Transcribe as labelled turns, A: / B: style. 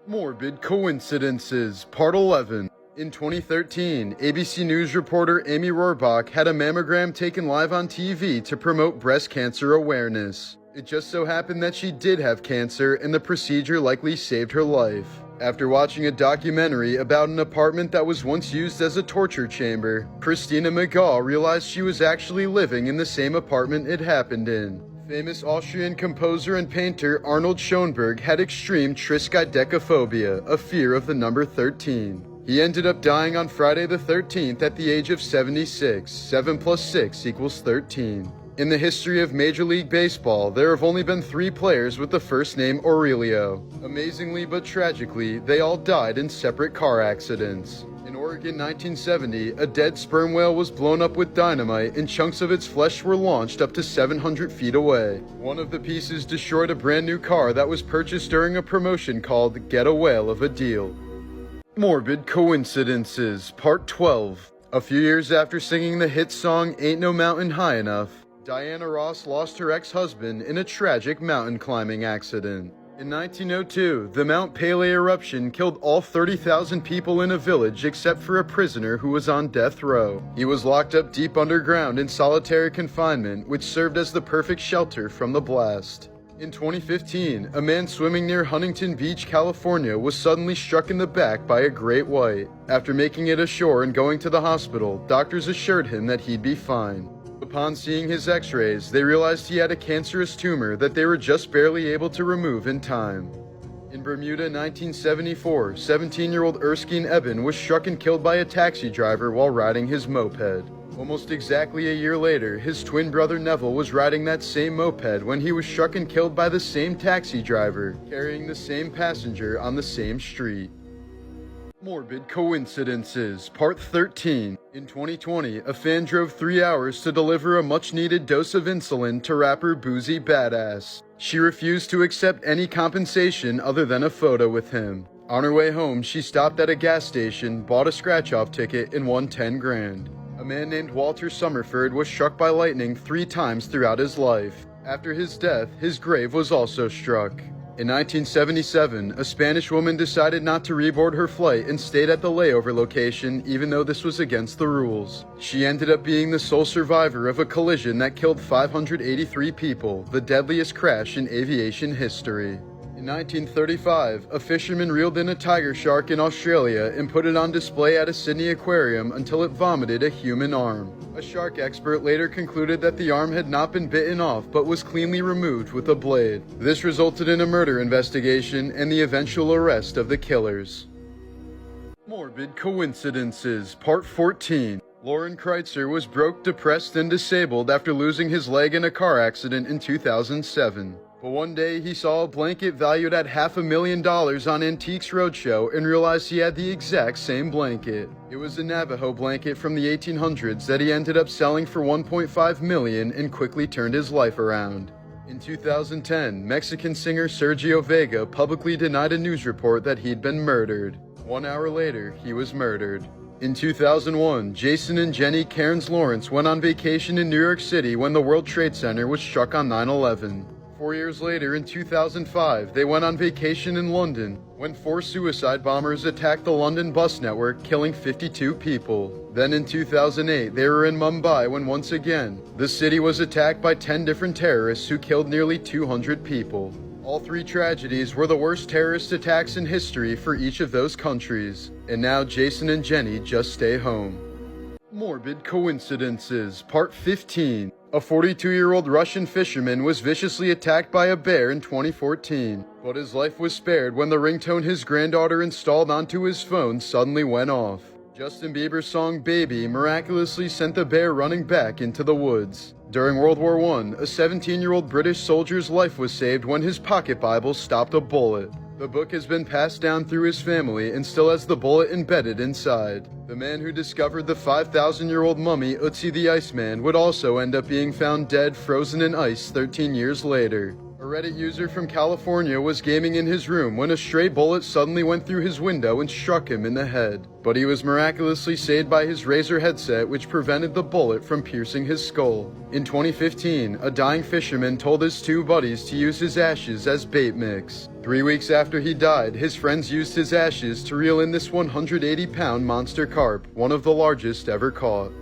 A: Morbid Coincidences, Part 11. In 2013, ABC News reporter Amy Rohrbach had a mammogram taken live on TV to promote breast cancer awareness. It just so happened that she did have cancer, and the procedure likely saved her life. After watching a documentary about an apartment that was once used as a torture chamber, Christina McGaw realized she was actually living in the same apartment it happened in. Famous Austrian composer and painter Arnold Schoenberg had extreme triskaidekaphobia, a fear of the number 13. He ended up dying on Friday the 13th at the age of 76. 7 plus 6 equals 13. In the history of Major League Baseball, there have only been 3 players with the first name Aurelio. Amazingly but tragically, they all died in separate car accidents. In Oregon 1970, a dead sperm whale was blown up with dynamite and chunks of its flesh were launched up to 700 feet away. One of the pieces destroyed a brand new car that was purchased during a promotion called Get a Whale of a Deal. Morbid Coincidences, Part 12. A few years after singing the hit song Ain't No Mountain High Enough, Diana Ross lost her ex-husband in a tragic mountain climbing accident. In 1902, the Mount Pelee eruption killed all 30,000 people in a village except for a prisoner who was on death row. He was locked up deep underground in solitary confinement, which served as the perfect shelter from the blast. In 2015, a man swimming near Huntington Beach, California was suddenly struck in the back by a great white. After making it ashore and going to the hospital, doctors assured him that he'd be fine. Upon seeing his x-rays, they realized he had a cancerous tumor that they were just barely able to remove in time. In Bermuda 1974, 17-year-old Erskine Eben was struck and killed by a taxi driver while riding his moped. Almost exactly a year later, his twin brother Neville was riding that same moped when he was struck and killed by the same taxi driver, carrying the same passenger on the same street. Morbid Coincidences, Part 13. In 2020, a fan drove 3 hours to deliver a much-needed dose of insulin to rapper Boozy Badass. She refused to accept any compensation other than a photo with him. On her way home, she stopped at a gas station, bought a scratch-off ticket, and won 10 grand. A man named Walter Summerford was struck by lightning 3 times throughout his life. After his death, his grave was also struck. In 1977, a Spanish woman decided not to reboard her flight and stayed at the layover location even though this was against the rules. She ended up being the sole survivor of a collision that killed 583 people, the deadliest crash in aviation history. In 1935, a fisherman reeled in a tiger shark in Australia and put it on display at a Sydney aquarium until it vomited a human arm. A shark expert later concluded that the arm had not been bitten off but was cleanly removed with a blade. This resulted in a murder investigation and the eventual arrest of the killers. Morbid Coincidences, Part 14. Lauren Kreitzer was broke, depressed, and disabled after losing his leg in a car accident in 2007. But one day he saw a blanket valued at $500,000 on Antiques Roadshow and realized he had the exact same blanket. It was a Navajo blanket from the 1800s that he ended up selling for $1.5 million and quickly turned his life around. In 2010, Mexican singer Sergio Vega publicly denied a news report that he'd been murdered. 1 hour later, he was murdered. In 2001, Jason and Jenny Cairns Lawrence went on vacation in New York City when the World Trade Center was struck on 9/11. 4 years later, in 2005, they went on vacation in London when 4 suicide bombers attacked the London bus network, killing 52 people. Then in 2008, they were in Mumbai when once again, the city was attacked by 10 different terrorists who killed nearly 200 people. All 3 tragedies were the worst terrorist attacks in history for each of those countries. And now Jason and Jenny just stay home. Morbid Coincidences, Part 15. A 42-year-old Russian fisherman was viciously attacked by a bear in 2014, but his life was spared when the ringtone his granddaughter installed onto his phone suddenly went off. Justin Bieber's song Baby miraculously sent the bear running back into the woods. During World War I, a 17-year-old British soldier's life was saved when his pocket Bible stopped a bullet. The book has been passed down through his family and still has the bullet embedded inside. The man who discovered the 5,000-year-old mummy Ötzi the Iceman would also end up being found dead, frozen in ice 13 years later. A Reddit user from California was gaming in his room when a stray bullet suddenly went through his window and struck him in the head. But he was miraculously saved by his Razer headset, which prevented the bullet from piercing his skull. In 2015, a dying fisherman told his two buddies to use his ashes as bait mix. 3 weeks after he died, his friends used his ashes to reel in this 180-pound monster carp, one of the largest ever caught.